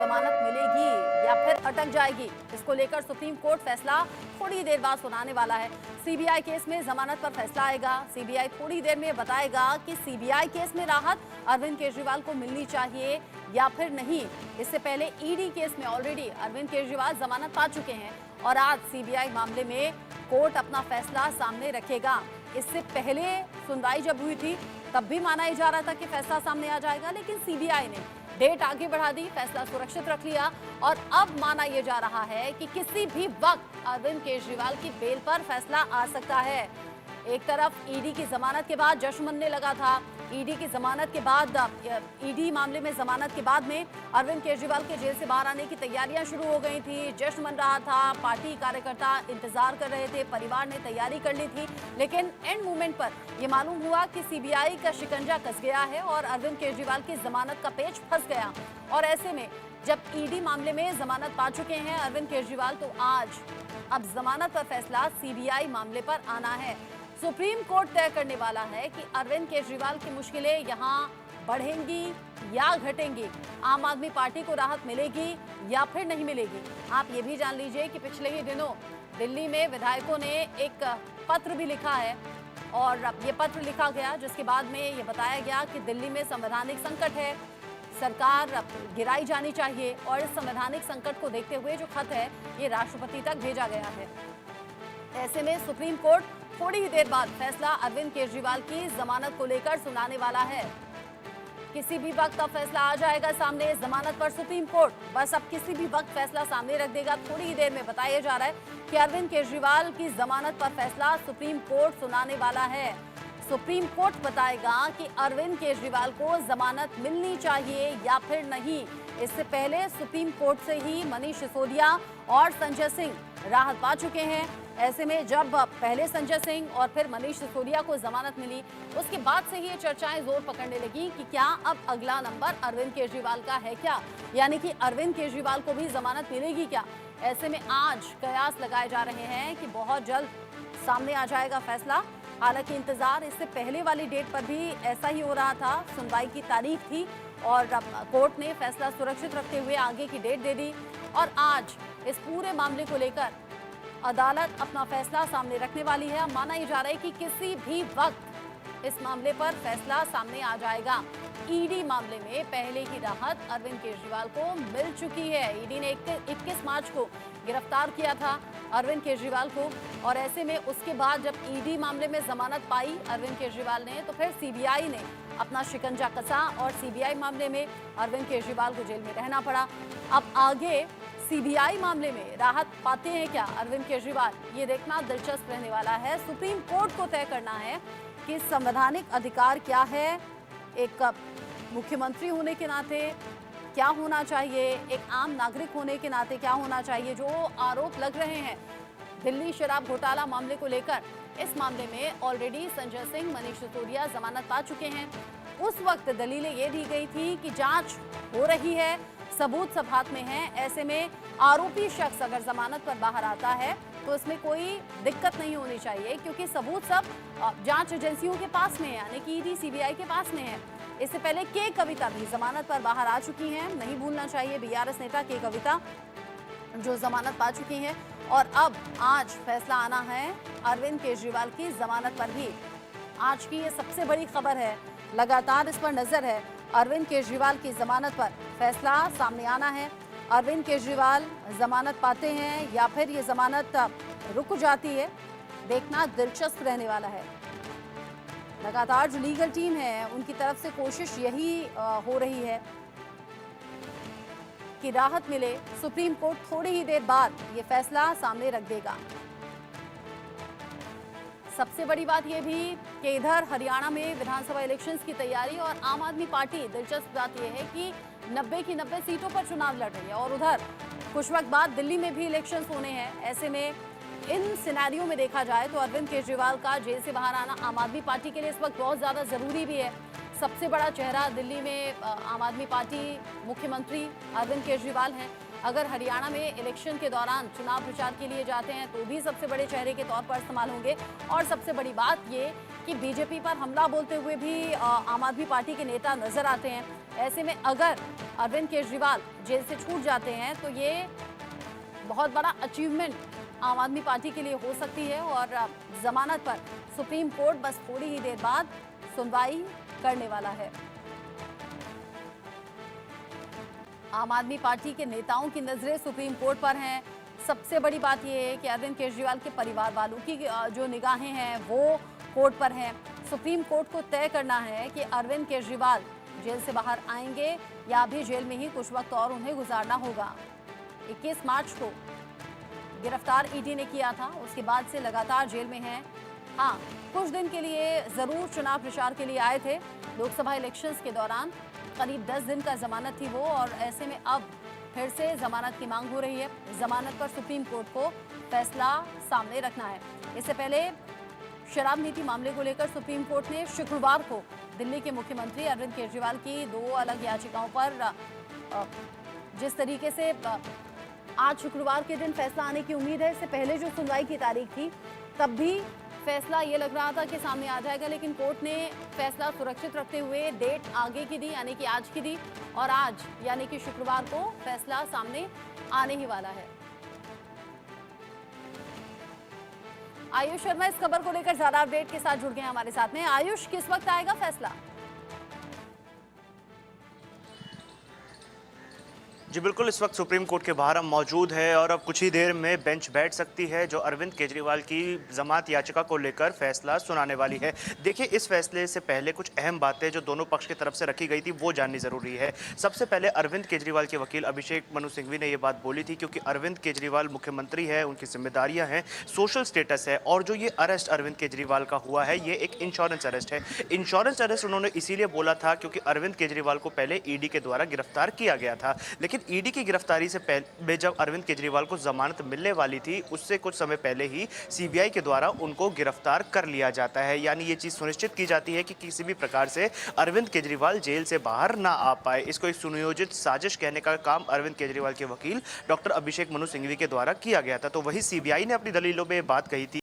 जमानत मिलेगी या फिर अटक जाएगी, इसको लेकर सुप्रीम कोर्ट फैसला थोड़ी देर बाद सुनाने वाला है। सीबीआई केस में जमानत पर फैसला आएगा। सीबीआई थोड़ी देर में बताएगा कि सीबीआई केस में राहत अरविंद केजरीवाल को मिलनी चाहिए या फिर नहीं। इससे पहले ईडी केस में ऑलरेडी अरविंद केजरीवाल जमानत पा चुके हैं और आज सीबीआई मामले में कोर्ट अपना फैसला सामने रखेगा। इससे पहले सुनवाई जब हुई थी तब भी माना जा रहा था कि फैसला सामने आ जाएगा, लेकिन सीबीआई ने डेट आगे बढ़ा दी, फैसला सुरक्षित रख लिया और अब माना यह जा रहा है कि किसी भी वक्त अरविंद केजरीवाल की बेल पर फैसला आ सकता है। एक तरफ ईडी की जमानत के बाद जश्न मनने लगा था। ईडी की जमानत के बाद ईडी मामले में जमानत के बाद में अरविंद केजरीवाल के जेल से बाहर आने की तैयारियां शुरू हो गई थी। जश्न मन रहा था, पार्टी कार्यकर्ता इंतजार कर रहे थे, परिवार ने तैयारी कर ली थी, लेकिन एंड मोमेंट पर यह मालूम हुआ कि सीबीआई का शिकंजा कस गया है और अरविंद केजरीवाल की जमानत का पेच फंस गया। और ऐसे में जब ईडी मामले में जमानत पा चुके हैं अरविंद केजरीवाल, तो आज अब जमानत पर फैसला सीबीआई मामले पर आना है। सुप्रीम कोर्ट तय करने वाला है कि अरविंद केजरीवाल की मुश्किलें यहां बढ़ेंगी या घटेंगी, आम आदमी पार्टी को राहत मिलेगी या फिर नहीं मिलेगी। आप ये भी जान लीजिए कि पिछले ही दिनों दिल्ली में विधायकों ने एक पत्र भी लिखा है और ये पत्र लिखा गया जिसके बाद में ये बताया गया कि दिल्ली में संवैधानिक संकट है, सरकार गिराई जानी चाहिए और इस संवैधानिक संकट को देखते हुए जो खत है ये राष्ट्रपति तक भेजा गया है। ऐसे में सुप्रीम कोर्ट थोड़ी ही देर बाद फैसला अरविंद केजरीवाल की जमानत को लेकर सुनाने वाला है। किसी भी वक्त अब फैसला आ जाएगा सामने जमानत पर। सुप्रीम कोर्ट बस अब किसी भी वक्त फैसला सामने रख देगा। थोड़ी ही देर में बताया जा रहा है कि अरविंद केजरीवाल की जमानत पर फैसला सुप्रीम कोर्ट सुनाने वाला है। सुप्रीम कोर्ट बताएगा कि अरविंद केजरीवाल को जमानत मिलनी चाहिए या फिर नहीं। इससे पहले सुप्रीम कोर्ट से ही मनीष सिसोदिया और संजय सिंह राहत पा चुके हैं। ऐसे में जब पहले संजय सिंह और फिर मनीष सिसोदिया को जमानत मिली, उसके बाद से ही ये चर्चाएं जोर पकड़ने लगी कि क्या अब अगला नंबर अरविंद केजरीवाल का है क्या, यानी कि अरविंद केजरीवाल को भी जमानत मिलेगी क्या। ऐसे में आज कयास लगाए जा रहे हैं कि बहुत जल्द सामने आ जाएगा फैसला। हालांकि इंतजार इससे पहले वाली डेट पर भी ऐसा ही हो रहा था, सुनवाई की तारीख थी और कोर्ट ने फैसला सुरक्षित रखते हुए आगे की डेट दे दी और आज इस पूरे मामले को लेकर अदालत अपना फैसला सामने रखने वाली है। माना ही जा रहा है कि किसी भी वक्त इस मामले पर फैसला सामने आ जाएगा। ईडी मामले में पहले ही राहत अरविंद केजरीवाल को मिल चुकी है। ईडी ने 21 मार्च को गिरफ्तार किया था अरविंद केजरीवाल को और ऐसे में उसके बाद जब ईडी मामले में जमानत पाई अरविंद केजरीवाल ने, तो फिर सीबीआई ने अपना शिकंजा कसा और सीबीआई मामले में अरविंद केजरीवाल को जेल में रहना पड़ा। अब आगे सीबीआई मामले में राहत पाते हैं क्या अरविंद केजरीवाल, ये देखना दिलचस्प रहने वाला है। सुप्रीम कोर्ट को तय करना है कि संवैधानिक अधिकार क्या है, एक मुख्यमंत्री होने के नाते क्या होना चाहिए, एक आम नागरिक होने के नाते क्या होना चाहिए। जो आरोप लग रहे हैं दिल्ली शराब घोटाला मामले को लेकर, इस मामले में ऑलरेडी संजय सिंह, मनीष सिसोदिया जमानत पा चुके हैं। उस वक्त दलीलें ये दी गई थी कि जांच हो रही है, सबूत सब हाथ में है। ऐसे में आरोपी शख्स अगर जमानत पर बाहर आता है तो इसमें कोई दिक्कत नहीं होनी चाहिए, क्योंकि सबूत सब जांच एजेंसियों के पास में है, यानी कि ईडी सीबीआई के पास में है। इससे पहले के कविता भी जमानत पर बाहर आ चुकी हैं, नहीं भूलना चाहिए, बीआरएस नेता के कविता जो जमानत पा चुकी हैं। और अब आज फैसला आना है अरविंद केजरीवाल की जमानत पर भी। आज की ये सबसे बड़ी खबर है, लगातार इस पर नजर है। अरविंद केजरीवाल की जमानत पर फैसला सामने आना है। अरविंद केजरीवाल जमानत पाते हैं या फिर ये जमानत रुक जाती है, देखना दिलचस्प रहने वाला है। लगातार जो लीगल टीम है उनकी तरफ से कोशिश यही हो रही है कि राहत मिले। सुप्रीम कोर्ट थोड़ी ही देर बाद ये फैसला सामने रख देगा। सबसे बड़ी बात यह भी कि इधर हरियाणा में विधानसभा इलेक्शंस की तैयारी और आम आदमी पार्टी, दिलचस्प बात यह है कि 90 की 90 सीटों पर चुनाव लड़ रही है और उधर कुछ वक्त बाद दिल्ली में भी इलेक्शंस होने हैं। ऐसे में इन सिनेरियो में देखा जाए तो अरविंद केजरीवाल का जेल से बाहर आना आम आदमी पार्टी के लिए इस वक्त बहुत ज़्यादा ज़रूरी भी है। सबसे बड़ा चेहरा दिल्ली में आम आदमी पार्टी मुख्यमंत्री अरविंद केजरीवाल हैं। अगर हरियाणा में इलेक्शन के दौरान चुनाव प्रचार के लिए जाते हैं तो भी सबसे बड़े चेहरे के तौर पर इस्तेमाल होंगे। और सबसे बड़ी बात ये कि बीजेपी पर हमला बोलते हुए भी आम आदमी पार्टी के नेता नजर आते हैं। ऐसे में अगर अरविंद केजरीवाल जेल से छूट जाते हैं तो ये बहुत बड़ा अचीवमेंट आम आदमी पार्टी के लिए हो सकती है और जमानत पर सुप्रीम कोर्ट बस थोड़ी ही देर बाद सुनवाई करने वाला है। आम आदमी पार्टी के नेताओं की नजरें सुप्रीम कोर्ट पर हैं। सबसे बड़ी बात यह है कि अरविंद केजरीवाल के परिवार वालों की जो निगाहें हैं वो कोर्ट पर हैं। सुप्रीम कोर्ट को तय करना है कि अरविंद केजरीवाल जेल से बाहर आएंगे या भी जेल में ही कुछ वक्त और उन्हें गुजारना होगा। 21 मार्च को गिरफ्तार ईडी ने किया था, उसके बाद से लगातार जेल में हैं। हाँ, कुछ दिन के लिए जरूर चुनाव प्रचार के लिए आए थे। लोकसभा इलेक्शंस के दौरान करीब 10 दिन का जमानत थी वो, और ऐसे में अब फिर से जमानत की मांग हो रही है। जमानत पर सुप्रीम कोर्ट को फैसला सामने रखना है। इससे पहले शराब नीति मामले को लेकर सुप्रीम कोर्ट ने शुक्रवार को दिल्ली के मुख्यमंत्री अरविंद केजरीवाल की 2 अलग याचिकाओं पर जिस तरीके से आज शुक्रवार के दिन फैसला आने की उम्मीद है। इससे पहले जो सुनवाई की तारीख थी तब भी फैसला ये लग रहा था कि सामने आ जाएगा, लेकिन कोर्ट ने फैसला सुरक्षित रखते हुए डेट आगे की दी, यानी कि आज की दी, और आज यानी कि शुक्रवार को फैसला सामने आने ही वाला है। आयुष शर्मा इस खबर को लेकर ज्यादा अपडेट के साथ जुड़ गए हैं हमारे साथ में। आयुष, किस वक्त आएगा फैसला? जी बिल्कुल, इस वक्त सुप्रीम कोर्ट के बाहर हम मौजूद है और अब कुछ ही देर में बेंच बैठ सकती है जो अरविंद केजरीवाल की जमानत याचिका को लेकर फैसला सुनाने वाली है। देखिए, इस फैसले से पहले कुछ अहम बातें जो दोनों पक्ष की तरफ से रखी गई थी वो जाननी जरूरी है। सबसे पहले अरविंद केजरीवाल के वकील अभिषेक मनु सिंघवी ने ये बात बोली थी, क्योंकि अरविंद केजरीवाल मुख्यमंत्री है, उनकी जिम्मेदारियां हैं, सोशल स्टेटस है, और जो ये अरेस्ट अरविंद केजरीवाल का हुआ है ये एक इंश्योरेंस अरेस्ट है। इंश्योरेंस अरेस्ट उन्होंने इसीलिए बोला था क्योंकि अरविंद केजरीवाल को पहले ईडी के द्वारा गिरफ्तार किया गया था, लेकिन ईडी की गिरफ्तारी से पहले जब अरविंद केजरीवाल को जमानत मिलने वाली थी उससे कुछ समय पहले ही सीबीआई के द्वारा उनको गिरफ्तार कर लिया जाता है। यानी ये चीज सुनिश्चित की जाती है कि किसी भी प्रकार से अरविंद केजरीवाल जेल से बाहर ना आ पाए। इसको एक सुनियोजित साजिश कहने का काम अरविंद केजरीवाल के वकील डॉक्टर अभिषेक मनु सिंघवी के द्वारा किया गया था। तो वही सीबीआई ने अपनी दलीलों में बात कही थी